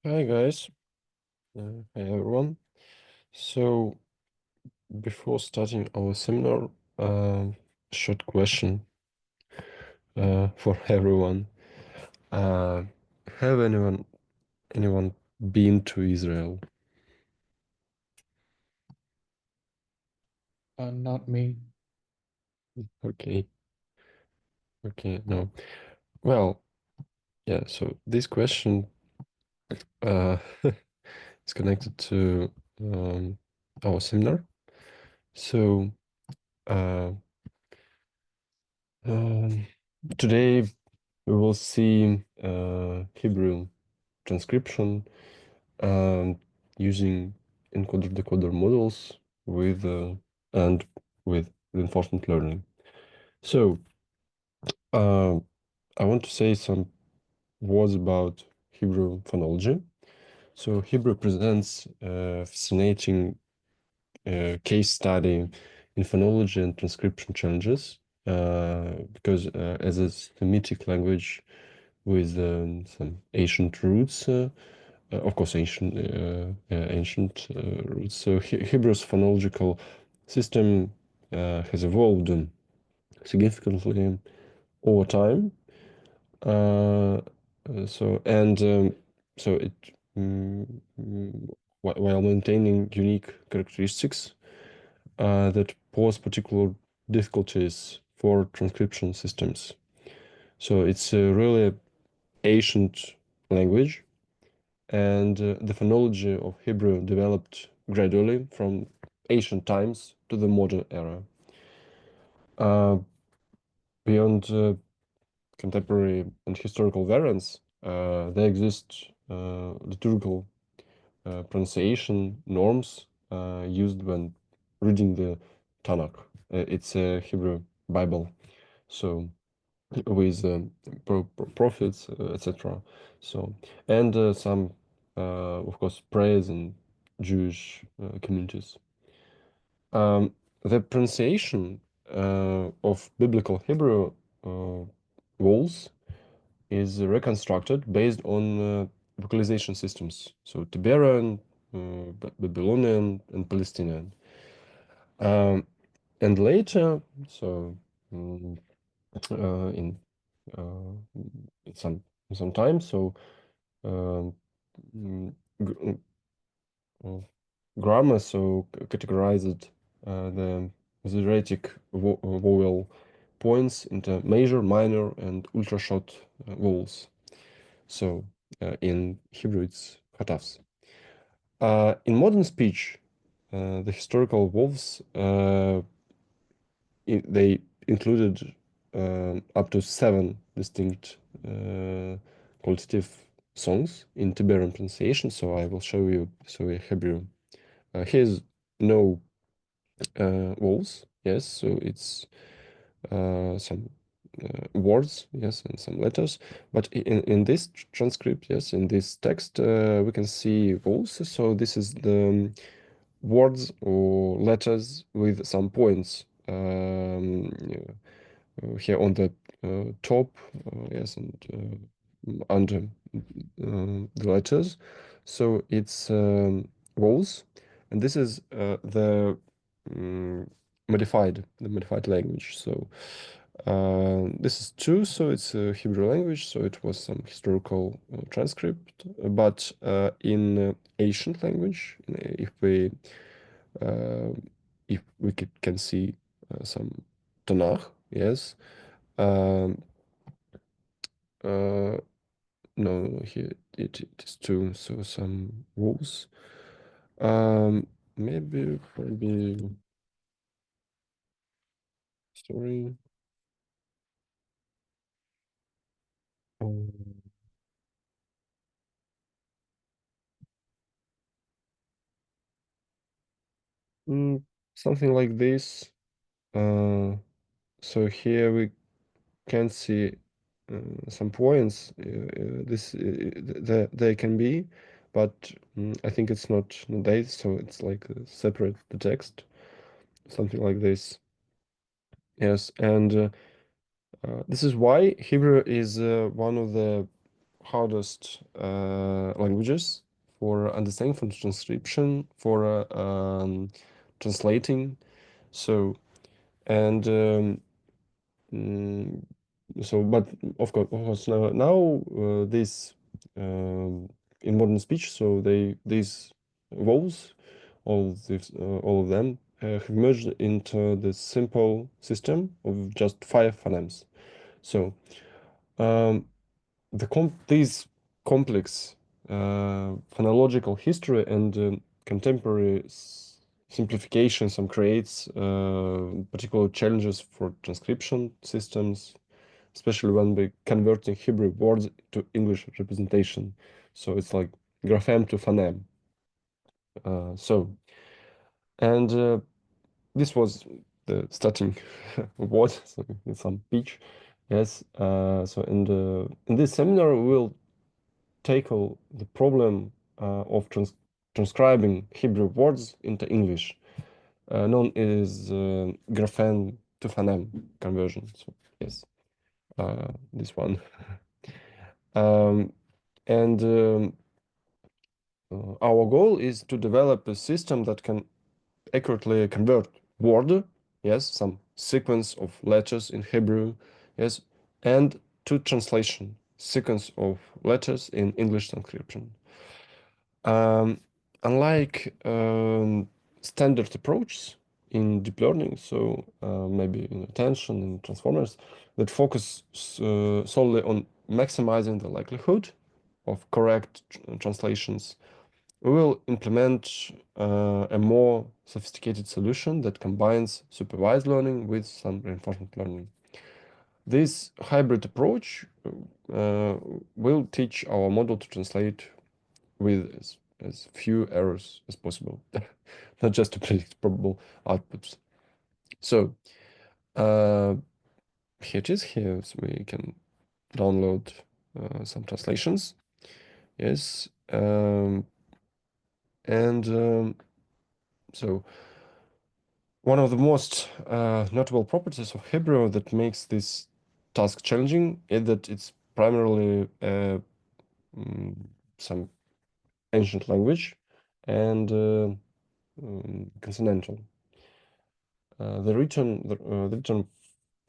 Hi guys, hi everyone. So before starting our seminar, short question for everyone. Uh, have anyone been to Israel? Not me. Okay, no. Well, yeah. So this question uh, is connected to our seminar. So uh, um, today we will see Hebrew transcription using encoder-decoder models with and with reinforcement learning. So I want to say some words about Hebrew phonology. So Hebrew presents a fascinating case study in phonology and transcription challenges because as a Semitic language with some ancient roots, of course, ancient roots. So Hebrew's phonological system has evolved significantly over time. Uh, so it while maintaining unique characteristics that pose particular difficulties for transcription systems. So it's a really ancient language, and the phonology of Hebrew developed gradually from ancient times to the modern era. Beyond contemporary and historical variants, there exist liturgical pronunciation norms used when reading the Tanakh. It's a Hebrew Bible, so with prophets, etc. So and some, of course, prayers in Jewish communities. The pronunciation of biblical Hebrew vowels is reconstructed based on vocalization systems, so Tiberian, Babylonian, and Palestinian. And later, so mm, in some time, so um, mm, grammar so categorized the Masoretic vowel points into major, minor, and ultra short vowels. So in Hebrew, it's chatafs. In modern speech, the historical vowels they included up to 7 distinct qualitative songs in Tiberian pronunciation. So I will show you. So in Hebrew, here's no vowels. Yes, so it's some words, yes, and some letters. But in this transcript, yes, in this text, we can see vowels. So this is the words or letters with some points here on the top, yes, and under the letters. So it's vowels, and this is um, the modified language. So this is two, so it's a Hebrew language, so it was some historical transcript. But in ancient language, uh, if we can see some Tanakh, yes. Um, uh, no, here it is two, so some rules. Um, maybe sorry. Um, mm, Something like this. Uh, so here we can see some points. There can be, but I think it's not there, so it's like separate the text, something like this. Yes, and this is why Hebrew is one of the hardest languages for understanding, for transcription, for translating. So, and but of course now this in modern speech, so these vowels, all of them have merged into the simple system of just 5 phonemes. So these complex phonological history and contemporary simplification some creates particular challenges for transcription systems, especially when we converting Hebrew words to English representation. So it's like grapheme to phoneme. And this was the starting word, so with some pitch. Yes. So in this seminar, we will tackle the problem of transcribing Hebrew words into English, known as grapheme to phoneme conversion. So yes, this one. And our goal is to develop a system that can accurately convert word, yes, some sequence of letters in Hebrew, yes, and to translation, sequence of letters in English transcription. Unlike standard approaches in deep learning, so maybe in attention and transformers, that focus solely on maximizing the likelihood of correct translations, we will implement a more sophisticated solution that combines supervised learning with some reinforcement learning. This hybrid approach will teach our model to translate with as few errors as possible, not just to predict probable outputs. So here it is. Here so we can download some translations. Yes. So one of the most notable properties of Hebrew that makes this task challenging is that it's primarily some ancient language and consonantal. The written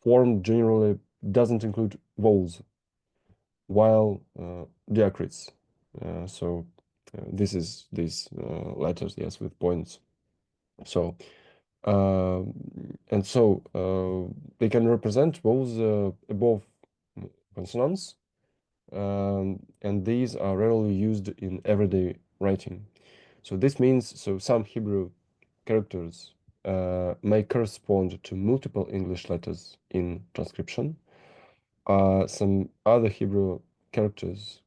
form generally doesn't include vowels, while diacritics. So this is these letters, yes, with points. So and so they can represent vowels above consonants, and these are rarely used in everyday writing. So this means some Hebrew characters may correspond to multiple English letters in transcription. Some other Hebrew characters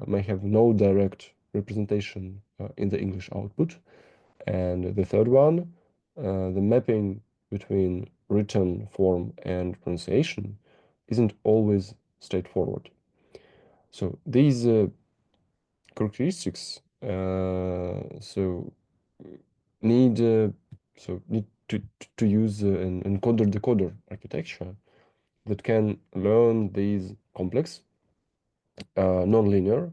may have no direct representation in the English output. And the third one, the mapping between written form and pronunciation isn't always straightforward. So these characteristics need to use an encoder-decoder architecture that can learn these complex nonlinear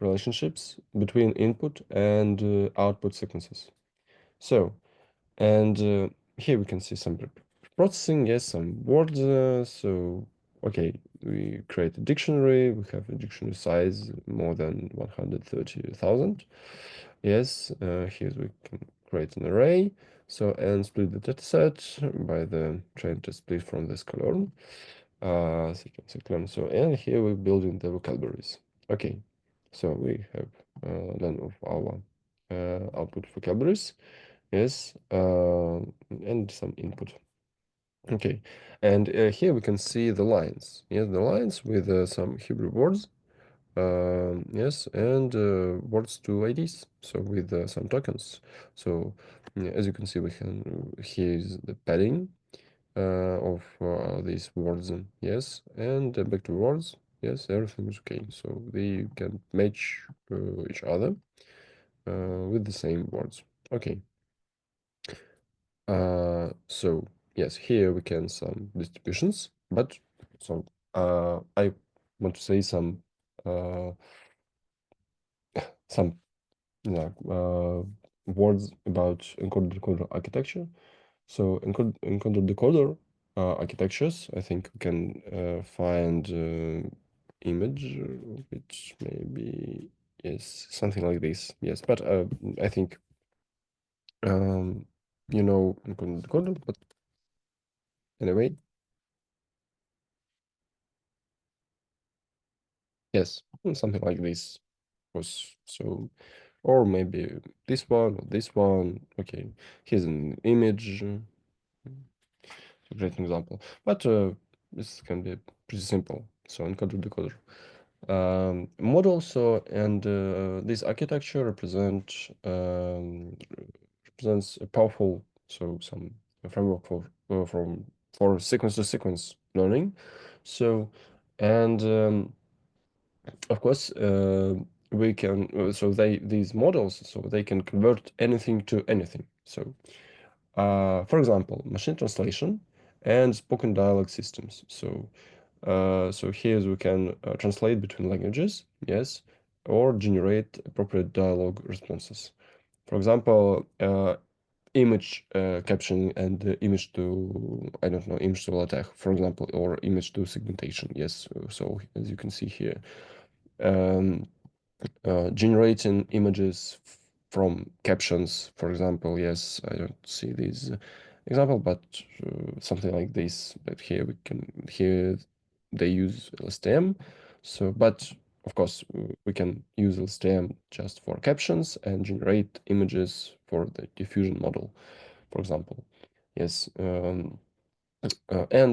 relationships between input and output sequences. So, and here we can see some processing, yes, some words. So, okay, we create a dictionary. We have a dictionary size more than 130,000. Yes, here we can create an array. So, and split the dataset by the trying to split from the scikit-learn. So, and here we're building the vocabularies. Okay, so we have none of our output vocabularies. Yes, and some input. Okay, and here we can see the lines. Yes, the lines with some Hebrew words. Yes, and words to IDs. So with some tokens. So as you can see, we can here is the padding of these words. Yes, and back to words. Yes, everything is okay. So they can match each other with the same words. Okay. So yes, here we can some distributions, but so I want to say some some words about encoder-decoder architecture. So encoder-decoder architectures, I think we can find image, which maybe is something like this. Yes, but I think you know encoder-decoder, but anyway, yes, something like this was so, or maybe this one or this one. Okay, here's an image. A great example, but this can be pretty simple. So encoder decoder model. So and this architecture represents a powerful, so some framework for sequence to sequence learning. So and of course we can so these models, so they can convert anything to anything. So for example, machine translation and spoken dialogue systems. So so here we can translate between languages, yes, or generate appropriate dialogue responses. For example, image captioning and image to, I don't know, image to LaTeX, for example, or image to segmentation. Yes, so as you can see here, um, generating images from captions, for example. Yes, I don't see this example, but something like this. But here they use LSTM. So, but of course, we can use LSTM just for captions and generate images for the diffusion model, for example. Yes, and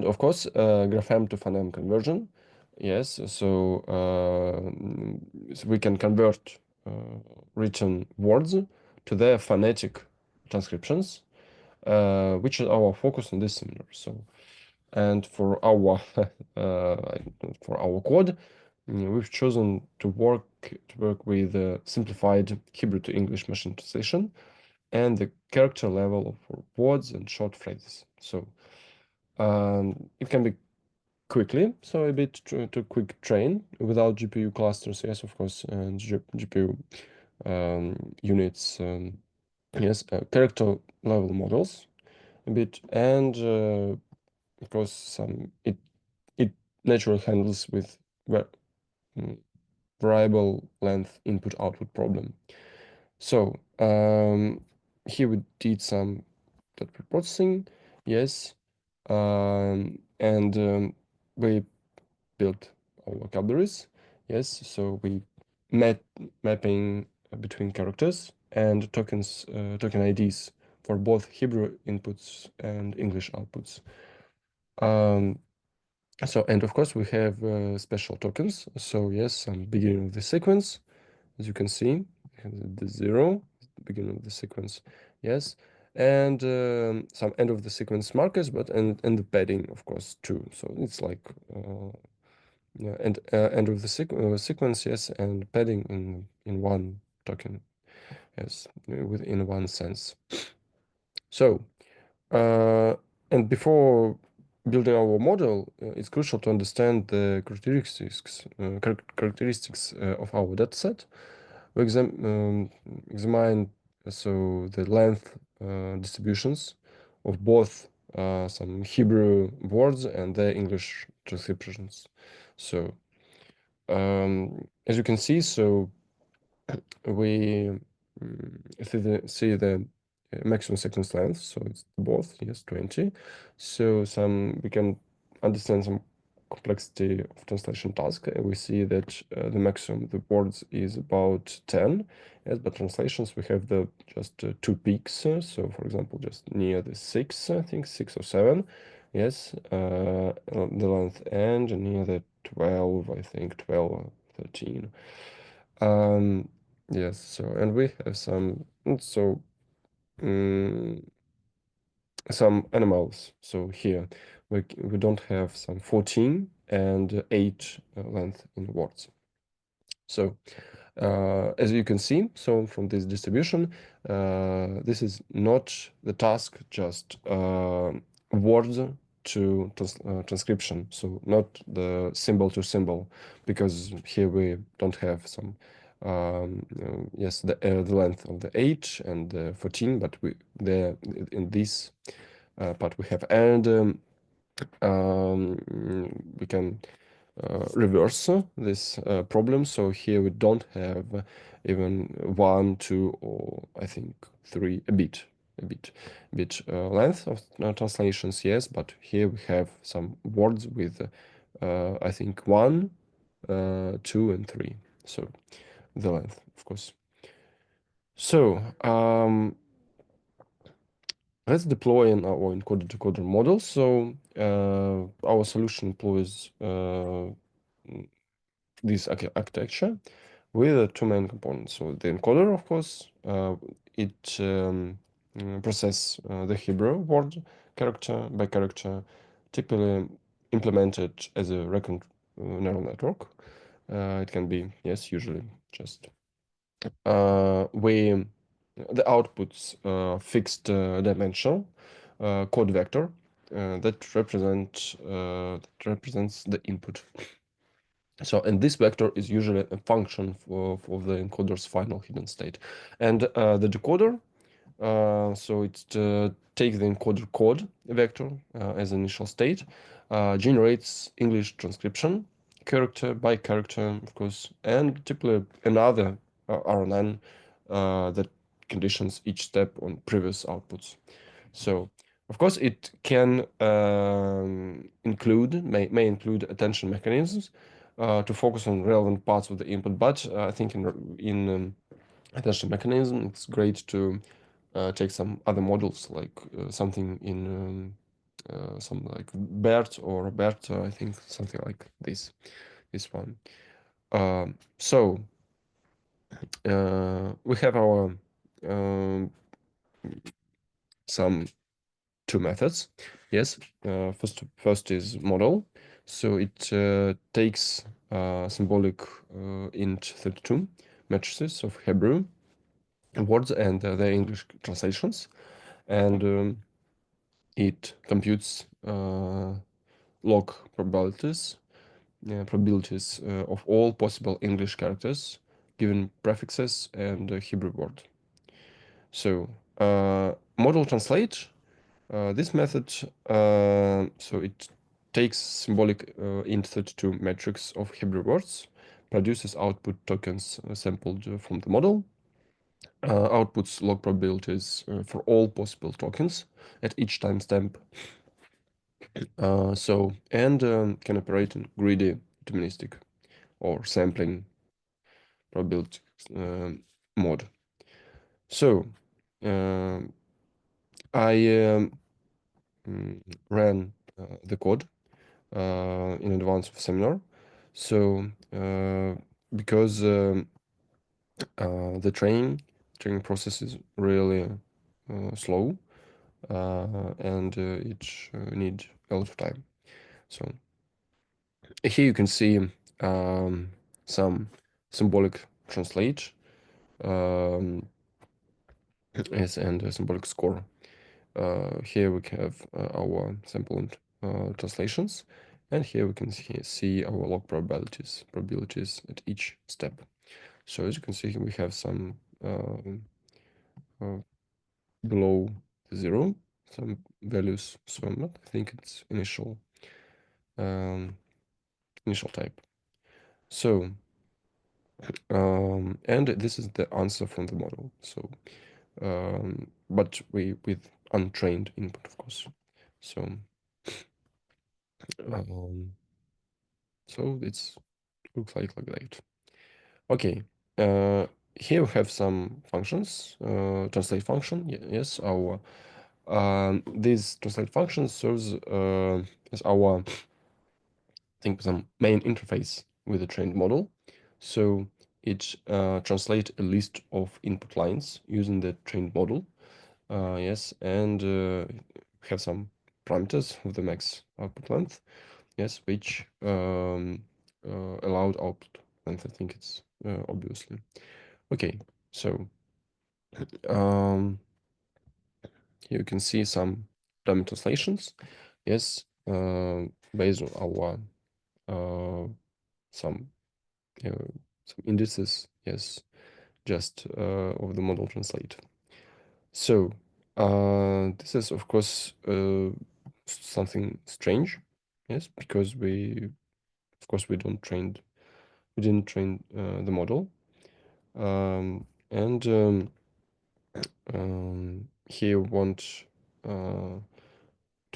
of course, grapheme to phoneme conversion. Yes, so, so we can convert uh, written words to their phonetic transcriptions, which is our focus in this seminar. So, and for our code, we've chosen to work with simplified Hebrew to English machine translation and the character level for words and short phrases. So it can be quickly, so a bit to quick train without GPU clusters, yes, of course, and GPU units, yes, character level models a bit, and of course it naturally handles with mm, variable length input output problem. So here we did some dot processing, yes, and we built our vocabularies. Yes, so we mapping between characters and tokens, token IDs for both Hebrew inputs and English outputs. So, and of course we have special tokens. So yes, some beginning of the sequence, as you can see, the 0, beginning of the sequence, yes, and some end of the sequence markers, but and the padding, of course, too. So it's like yeah, and end of the sequence, yes, and padding in one token, yes, within one sense. So, and before building our model, it's crucial to understand the characteristics of our dataset. We examine so the length distributions of both some Hebrew words and their English transcriptions. So as you can see, so we see the maximum sequence length, so it's both, yes, 20. So we can understand some complexity of translation task. We see that the maximum the words is about 10. Yes, but translations we have the just 2 peaks. So for example, just near the 6, I think 6 or 7. Yes, the length, and near the 12, I think 12 or 13. Yes, so and we have um, some animals. So here we don't have some 14 and 8 length in words. So as you can see, so from this distribution, this is not the task just words to transcription, so not the symbol to symbol, because here we don't have some yes, the length of the 8 and the 14, but in this part we have, and we can reverse this problem. So here we don't have even 1, 2, or I think 3, a bit length of translations, yes, but here we have some words with I think 1, 2, and 3, so the length, of course. So let's deploy in our encoder-decoder model. So our solution employs this architecture with two main components. So the encoder, of course, it process the Hebrew word character by character, typically implemented as a recurrent neural network. It can be, yes, usually just the outputs fixed dimensional code vector that represents the input. So, and this vector is usually a function for the encoder's final hidden state. And the decoder, so it takes the encoder code vector as initial state, generates English transcription, character by character, of course, and typically another RNN that conditions each step on previous outputs. So, of course, it can may include attention mechanisms to focus on relevant parts of the input, but I think in attention mechanism, it's great to take some other models, like something in some like BERT or Roberto, I think something like this one. So we have our some two methods. Yes, first is model. So it takes symbolic int 32 matrices of Hebrew words and their English translations, and it computes log probabilities of all possible English characters given prefixes and Hebrew word. So model translate. This method, so it takes symbolic int 32 matrix of Hebrew words, produces output tokens sampled from the model, outputs log probabilities for all possible tokens at each timestamp. And can operate in greedy deterministic or sampling probability mode. So I ran the code in advance of seminar. So because the training process is really slow and it needs a lot of time. So here you can see some symbolic translate and a symbolic score. Here we have our sample and translations, and here we can see our log probabilities at each step. So as you can see, we have some below 0, some values. So I think it's initial type. So and this is the answer from the model. So but with untrained input, of course. So so it's looks like that. Okay, here we have some functions. Translate function, yes, our this translate function serves as our, I think, some main interface with the trained model. So it translates a list of input lines using the trained model. Yes, and have some parameters of the max output length. Yes, which allowed output length. I think it's obviously. Okay, so you can see some dummy translations. Yes, based on our some indices, yes, just of the model translate. So this is of course something strange, yes, because we didn't train the model, and here we want to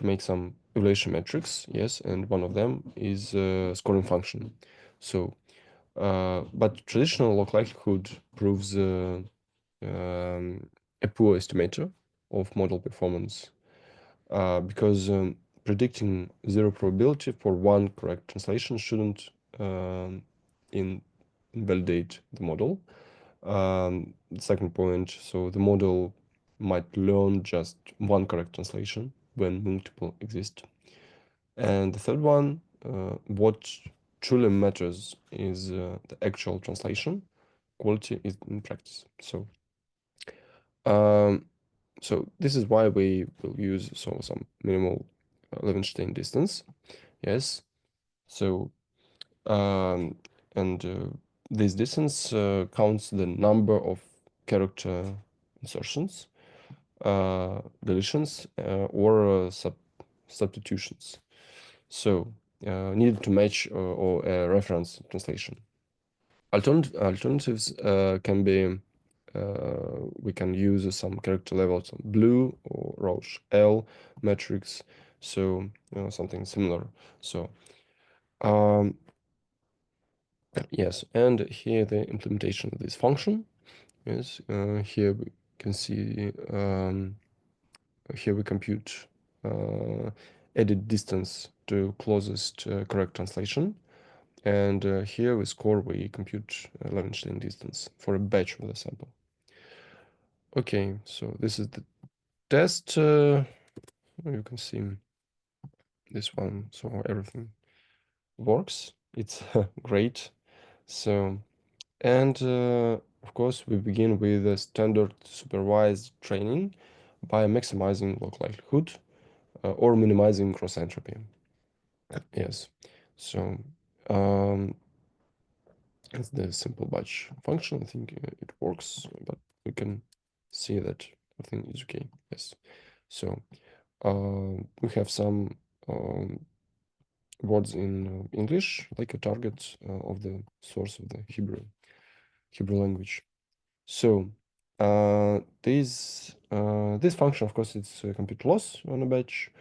make some evaluation metrics, yes, and one of them is scoring function. So, but traditional log likelihood proves a poor estimator of model performance because predicting zero probability for one correct translation shouldn't invalidate the model. The second point, so the model might learn just one correct translation when multiple exist. And the third one, what truly matters is the actual translation quality is in practice. So, this is why we will use some minimal Levenstein distance. Yes. So, and this distance counts the number of character insertions, deletions, or substitutions. So needed to match or a reference translation. Alternatives can be we can use some character levels of blue or Roche L metrics, so something similar. So yes, and here the implementation of this function. Yes, here we can see here we compute edit distance to closest correct translation. And here we compute Levenstein distance for a batch of the sample. Okay, so this is the test. You can see this one, so everything works. It's great. So, and of course, we begin with a standard supervised training by maximizing log likelihood or minimizing cross entropy. Yes, so it's the simple batch function. I think it works, but we can see that everything is okay. Yes. So we have some words in English, like a target of the source of the Hebrew language. So this function, of course, it's compute loss on a batch.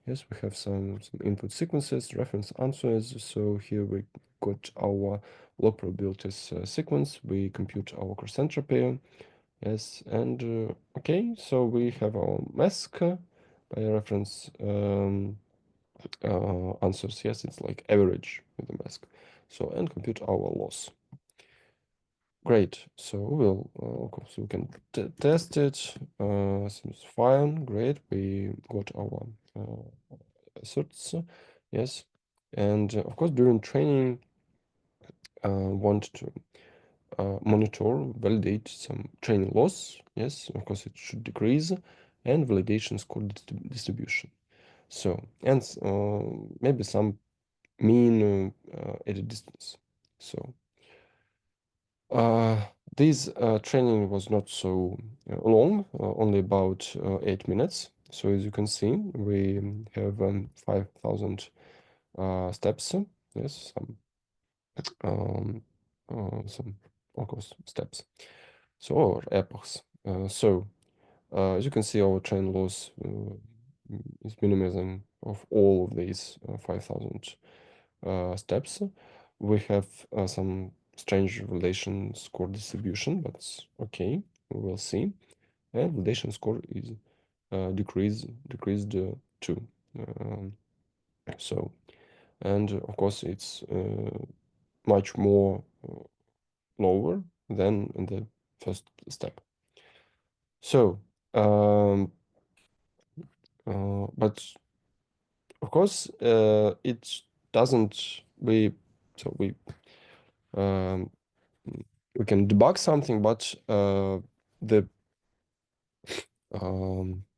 Yes, we have some input sequences, reference answers. So here we got our log probabilities sequence. We compute our cross entropy. Yes, and okay, so we have our mask by reference answers. Yes, it's like average with the mask. So and compute our loss. Great. So we'll of course we can test it. Seems fine. Great. We got our asserts. Yes, and of course during training, want to monitor, validate some training loss. Yes, of course it should decrease, and validation score distribution. So and maybe some mean edit distance. So this training was not so long, only about 8 minutes. So as you can see, we have 5,000 steps. Yes, some of course steps. So or epochs. So as you can see, our train loss is minimizing of all of these 5,000 steps. We have some strange relation score distribution, but it's okay. We will see. And relation score is decreased too. So, and of course, it's much more lower than in the first step. So, but of course, it doesn't. Um, we can debug something, but the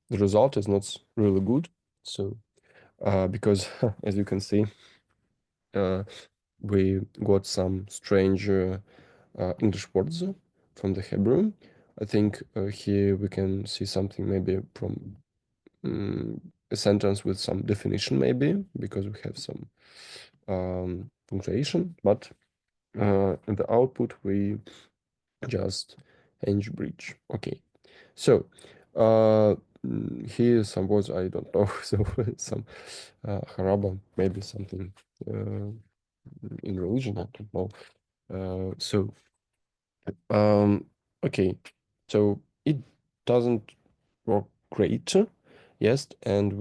result is not really good. So because as you can see, we got some strange English words from the Hebrew. I think here we can see something maybe from a sentence with some definition, maybe because we have some punctuation, but in the output we just hinge bridge. Okay, so here some words I don't know, so some haraba, maybe something in religion, I don't know. So okay, so it doesn't work great, yes, and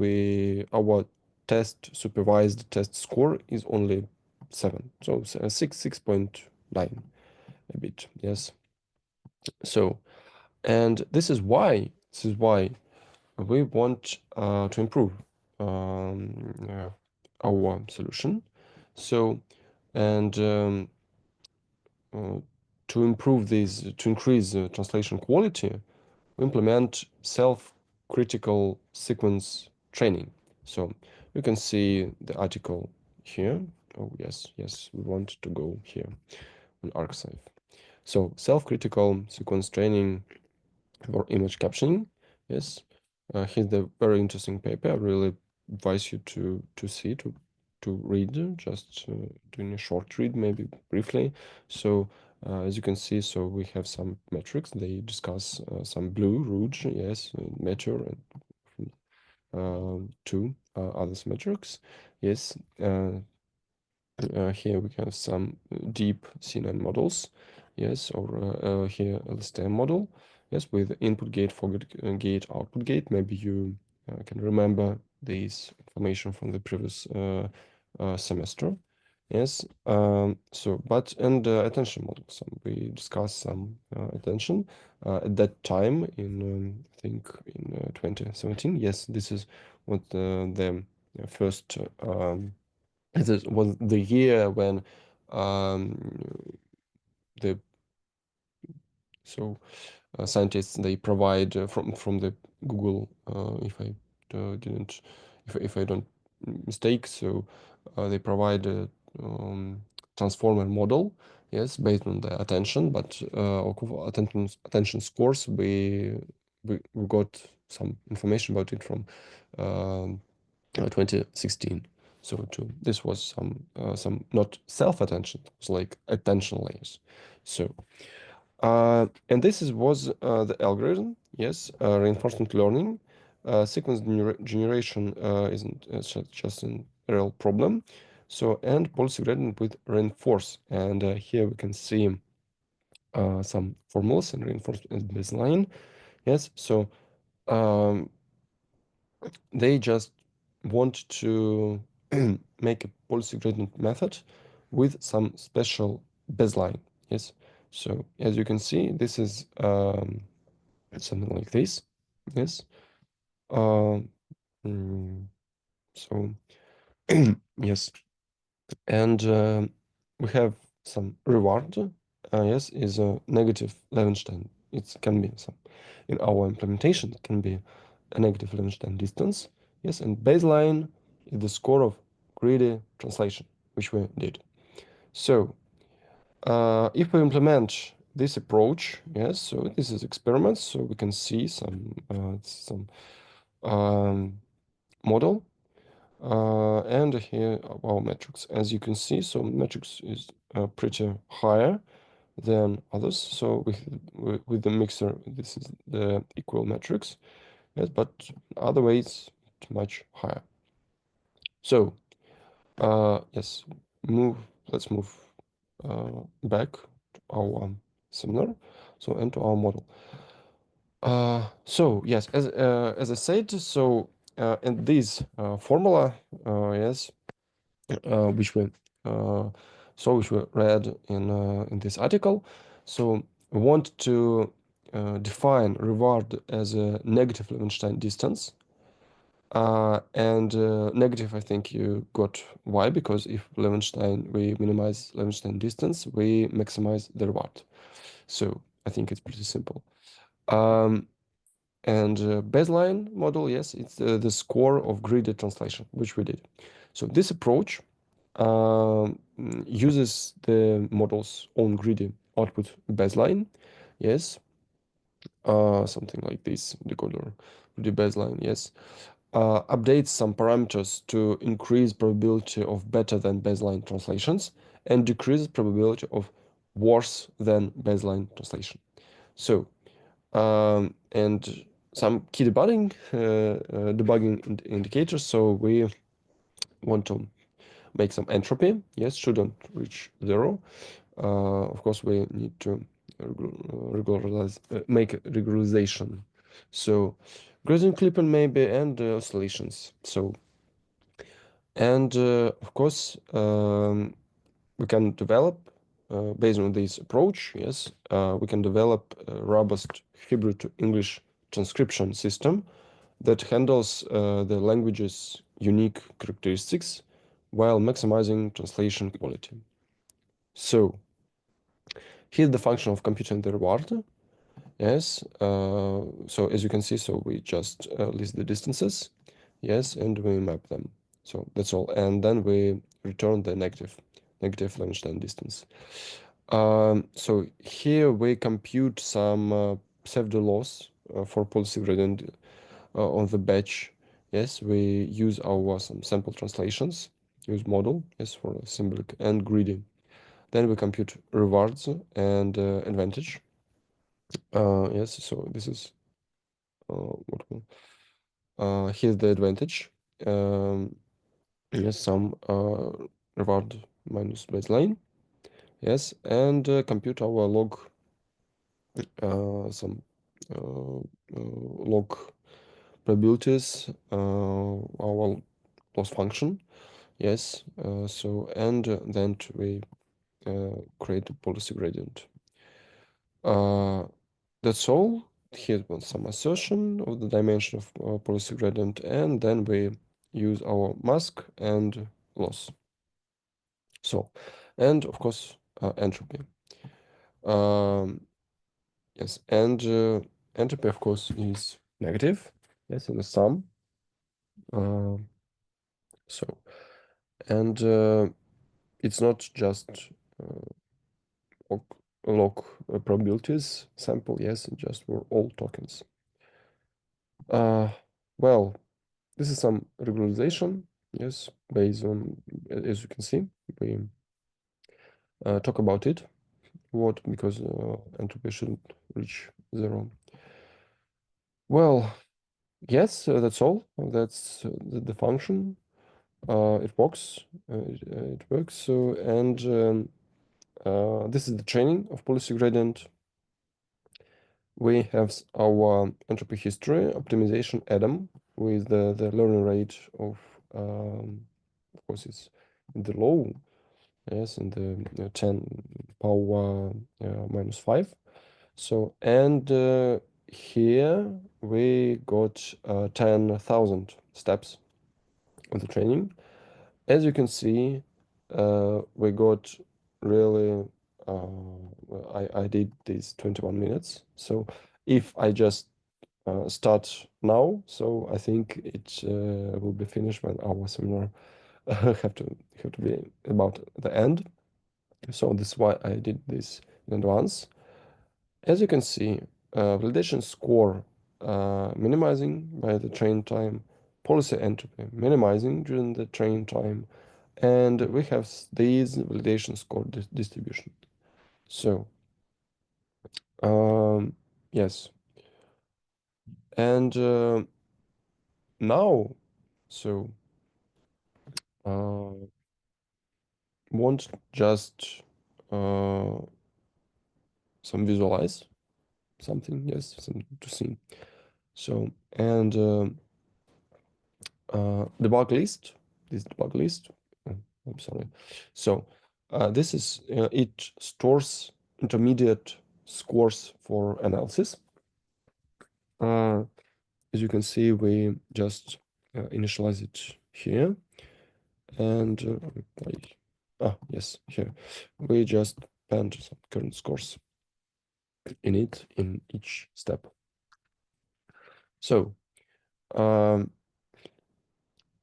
our test supervised test score is only 7, so 6.9 a bit, yes. So, and this is why we want to improve our solution. So, and to improve these, to increase translation quality, we implement self-critical sequence training. So you can see the article here. Oh, yes, we want to go here on arXiv. So self-critical sequence training for image captioning. Yes, here's the very interesting paper. I really advise you to see, to read, just doing a short read, maybe briefly. So as you can see, so we have some metrics. They discuss some blue, rouge, yes, meteor, and two other metrics. Yes, here we have some deep CNN models, yes, or here LSTM model, yes, with input gate, forward gate, output gate. Maybe you can remember this information from the previous semester, yes. So, but and attention model. So we discussed some attention at that time in I think in 2017. Yes, this is what the first. This was the year when um, the so scientists, they provide from the Google, if I didn't, if I don't mistake, so they provide a transformer model, yes, based on the attention, but attention scores, we got some information about it from 2016. So this was some not self-attention, it was like attention layers. So and this was the algorithm, yes, reinforcement learning. Sequence generation isn't just an real problem. So, and policy gradient with reinforce. And here we can see some formulas and reinforcement baseline. Yes, so um, they just want to make a policy gradient method with some special baseline. Yes, so as you can see, this is something like this. Yes. Uh, mm, so yes, and we have some reward. Yes, is a negative Levenstein. It can be some in our implementation. It can be a negative Levenstein distance. Yes, and baseline is the score of greedy translation, which we did. So if we implement this approach, yes, so this is experiments, so we can see some model, and here our metrics. As you can see, so metrics is pretty higher than others. So with the mixer, this is the equal metrics, yes, but other ways it's much higher. So yes, let's move back to our seminar, so into our model. So yes, as I said, so in this formula, yes, which we which we read in this article, so we want to define reward as a negative Levenstein distance. And negative, I think you got why, because if we minimize Levenstein distance, we maximize the reward. So I think it's pretty simple. Um, And baseline model, yes, it's the score of greedy translation, which we did. So this approach uses the model's own greedy output baseline, yes, something like this, decoder, greedy baseline, yes, updates some parameters to increase probability of better than baseline translations and decrease probability of worse than baseline translation. So, and some key debugging indicators. So we want to make some entropy. Yes, shouldn't reach 0. Of course, we need to regularize, make regularization. So gradient clipping maybe and oscillations. So, and of course, we can develop based on this approach. Yes, we can develop a robust Hebrew to English transcription system that handles the language's unique characteristics while maximizing translation quality. So here's the function of computing the reward. Yes, so as you can see, so we just list the distances, yes, and we map them. So that's all, and then we return the negative Lensstein distance. So here we compute some pseudo loss for policy gradient on the batch. Yes, we use our some sample translations, use model, yes, for symbolic and greedy. Then we compute rewards and advantage. Yes, so this is here's the advantage. Yes, some reward minus baseline. Yes, and compute our log, some log probabilities, our loss function. Yes, so and then we create a policy gradient. That's all. Here was some assertion of the dimension of policy gradient, and then we use our mask and loss. So, and of course, entropy. Yes, and entropy, of course, is negative. Yes, in the sum. So, and it's not just log probabilities sample. Yes, just for all tokens. Well, this is some regularization. Yes, based on, as you can see, we talk about it. What, because entropy shouldn't reach 0. Well, yes, that's all. That's the function. It works. It works. So, and this is the training of policy gradient. We have our entropy history optimization atom with the learning rate of course, it's in the low, yes, in the 10 power minus 5. So, and here we got 10,000 steps of the training. As you can see, we got really, I did these 21 minutes. So if I just start now, so I think it will be finished when our seminar have to be about the end. So this is why I did this in advance. As you can see, validation score minimizing by the train time, policy entropy minimizing during the train time, and we have these validation score distribution. So yes, and now, so want just some visualize something, yes, something to see. So, and debug list, this debug list, I'm sorry. So this is, it stores intermediate scores for analysis. As you can see, we just initialize it here. And yes, here. We just append some current scores in it in each step. So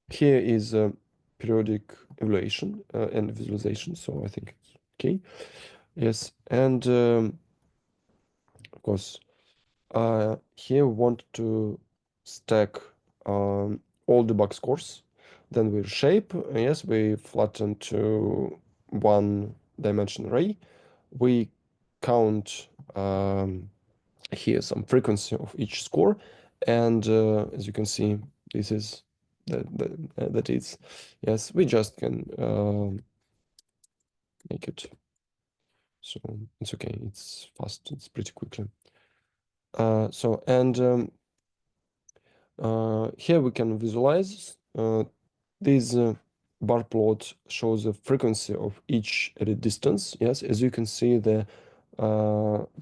here is a periodic evaluation and visualization. So I think it's okay. Yes, and of course, here we want to stack all the bug scores. Then we shape. Yes, we flatten to one dimension array. We count here some frequency of each score, and as you can see, this is that is, yes, we just can make it. So it's okay. It's fast. It's pretty quickly. So and here we can visualize this bar plot shows the frequency of each at a distance. Yes, as you can see, the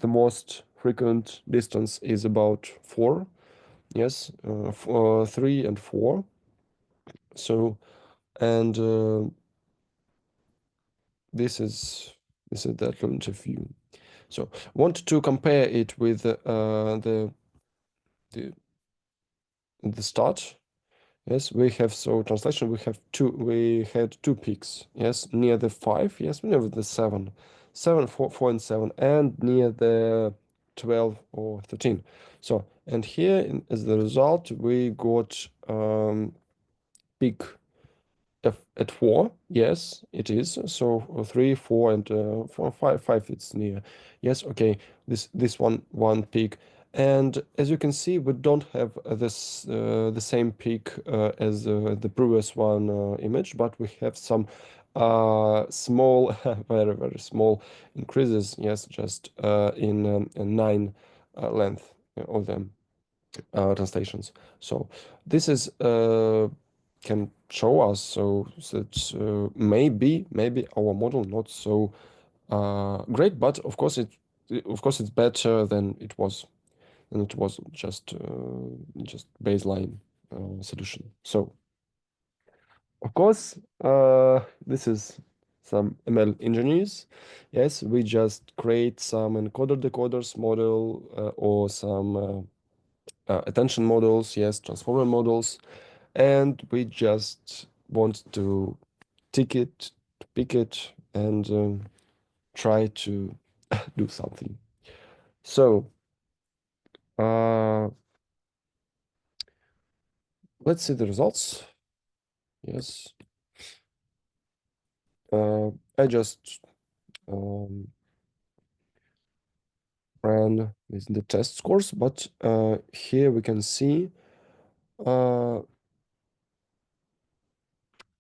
most frequent distance is about 4. Yes, 3 and 4. So, and this is the alternative view. So, want to compare it with the start. Yes, we have, so translation, we had 2 peaks. Yes, near the 5. Yes, near the 7, 4 and 7, and near the 12 or 13. So, and here as the result, we got peak at 4. Yes, it is. So 3, 4, and 4, 5, 5. It's near. Yes, okay. This one peak, and as you can see, we don't have this the same peak as the previous one image, but we have some small, very small increases. Yes, just in 9 length of them translations. So this is can show us so that maybe our model not so great, but of course it's better than it was just baseline solution. So of course this is some ML engineers. Yes, we just create some encoder decoders model or some attention models, yes, transformer models, and we just want to pick it, and try to do something. So let's see the results. Yes, I just ran the test scores, but here we can see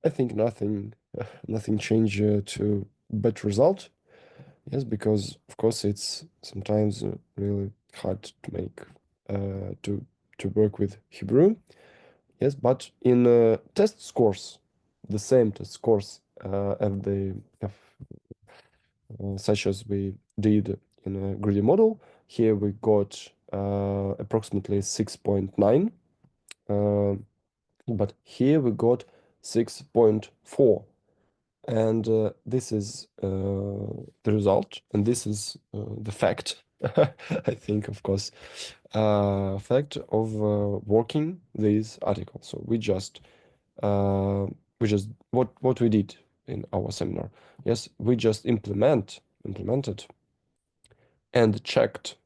I think nothing changed to better result. Yes, because of course it's sometimes really hard to make to work with Hebrew. Yes, but in test scores, the same test scores and the such as we did in a greedy model, here we got approximately 6.9, but here we got 6.4. And this is the result, and this is the fact, I think, of course, fact of working these articles. So we just what we did in our seminar. Yes, we just implemented and checked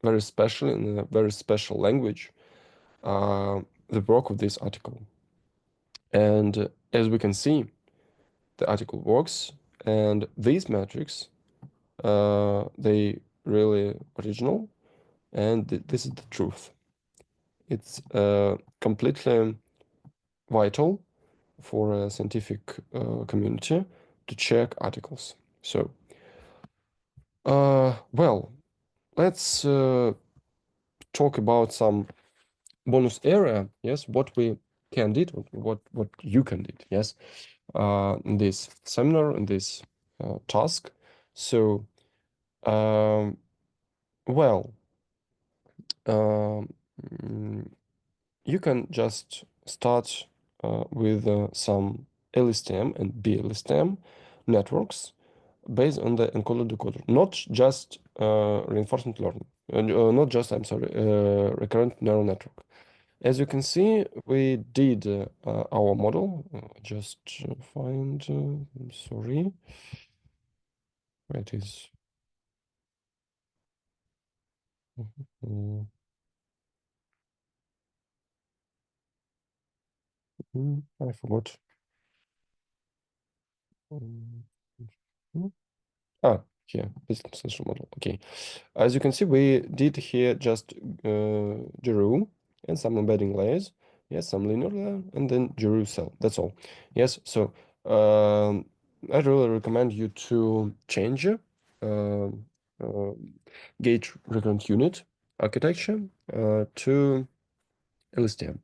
very special in a very special language the work of this article. And as we can see, the article works, and these metrics they really original, and this is the truth. It's completely vital for a scientific community to check articles. So well, let's talk about some bonus area. Yes, what we can did, what you can did. Yes, in this seminar, in this task. So well, um, you can just start with some LSTM and BLSTM networks based on the encoder decoder, not just reinforcement learning. not just, I'm sorry, recurrent neural network. As you can see, we did our model. Just find, sorry, where it is. Mm, I forgot. Mm, mm. Here, business central model. Okay. As you can see, we did here just Giroux and some embedding layers. Yes, some linear layer, and then Giroux cell. That's all. Yes, so I really recommend you to change uh, gauge recurrent unit architecture to LSTM.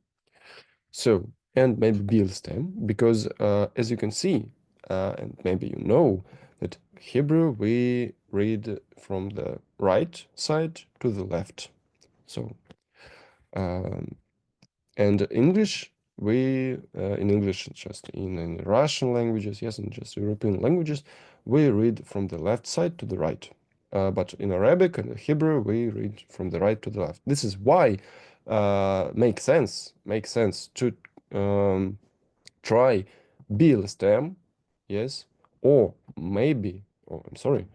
So, and maybe BLSTM, because as you can see, and maybe you know, that Hebrew we read from the right side to the left. So, um, and English, we, in English, just in Russian languages, yes, and just European languages, we read from the left side to the right. But in Arabic and Hebrew, we read from the right to the left. This is why makes sense to try BLSTM, yes, or maybe, oh, I'm sorry,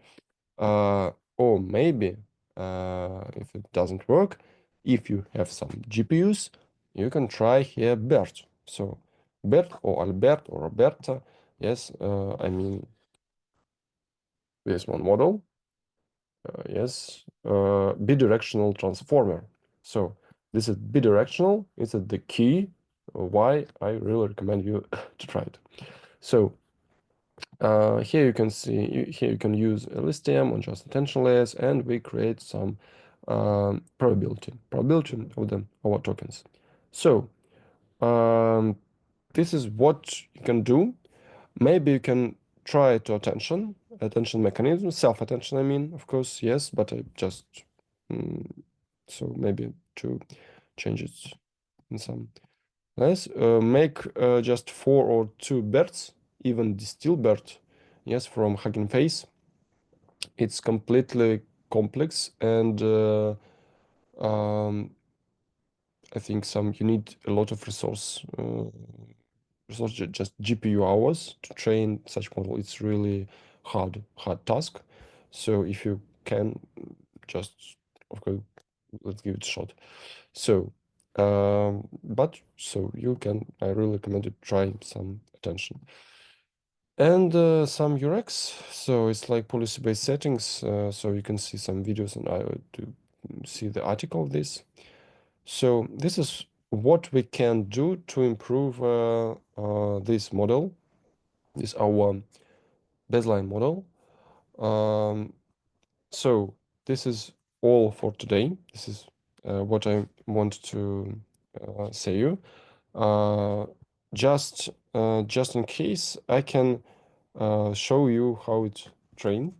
or maybe if it doesn't work, if you have some GPUs, you can try here BERT. So BERT or Albert or Roberta, yes, I mean this one model, yes, bidirectional transformer. So this is bidirectional. It's the key why I really recommend you to try it. So here you can see, here you can use LSTM on just attention layers, and we create some probability of our tokens. So this is what you can do. Maybe you can try to attention mechanism, self-attention, I mean, of course, yes, but I just, so maybe to change it in some. Let's make just 4 or 2 birds, even distill bird, yes, from Hugging Face. It's completely complex, and um, I think you need a lot of just GPU hours to train such model. It's really hard task. So if you can, just, okay, let's give it a shot. So, but so you can, I really recommend you try some attention. And some UX, so it's like policy-based settings. So you can see some videos, and I would to see the article of this. So this is what we can do to improve this model, this our baseline model. So this is all for today. This is what I want to say you. Uh, just in case, I can show you how it training.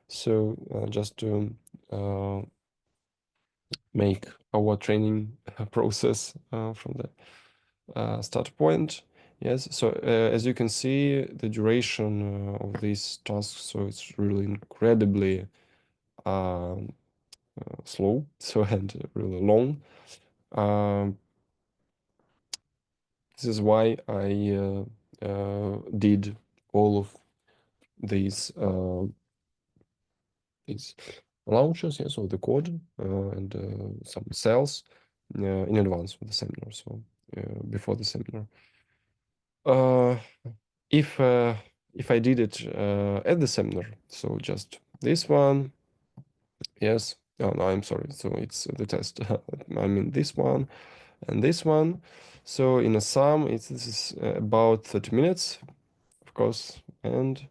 So just to make our training process from the start point. Yes, so as you can see, the duration of these tasks, so it's really incredibly um, slow, so and really long. Um, this is why I did all of these launches, yes, of the code and some cells in advance for the seminar, so before the seminar. Uh, if uh, if I did it at the seminar, so just this one, yes. Oh, no, I'm sorry. So it's the test. I mean this one and this one. So in a sum, this is about 30 minutes, of course, and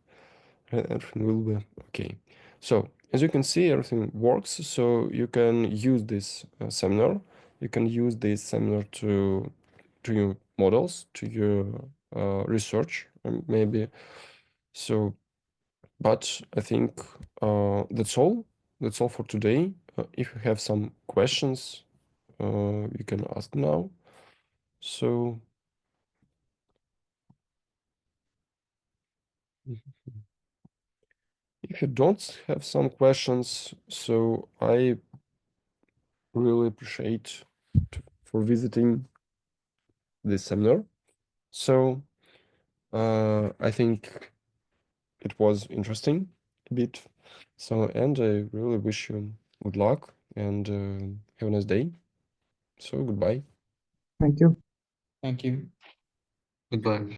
everything will be okay. So as you can see, everything works. So you can use this seminar. You can use this seminar to your models, to your research, maybe. So, but I think that's all. That's all for today. If you have some questions, you can ask now. So, if you don't have some questions, so I really appreciate for visiting this seminar. So I think it was interesting a bit. So, and I really wish you good luck and have a nice day. So goodbye. Thank you. Thank you. Goodbye.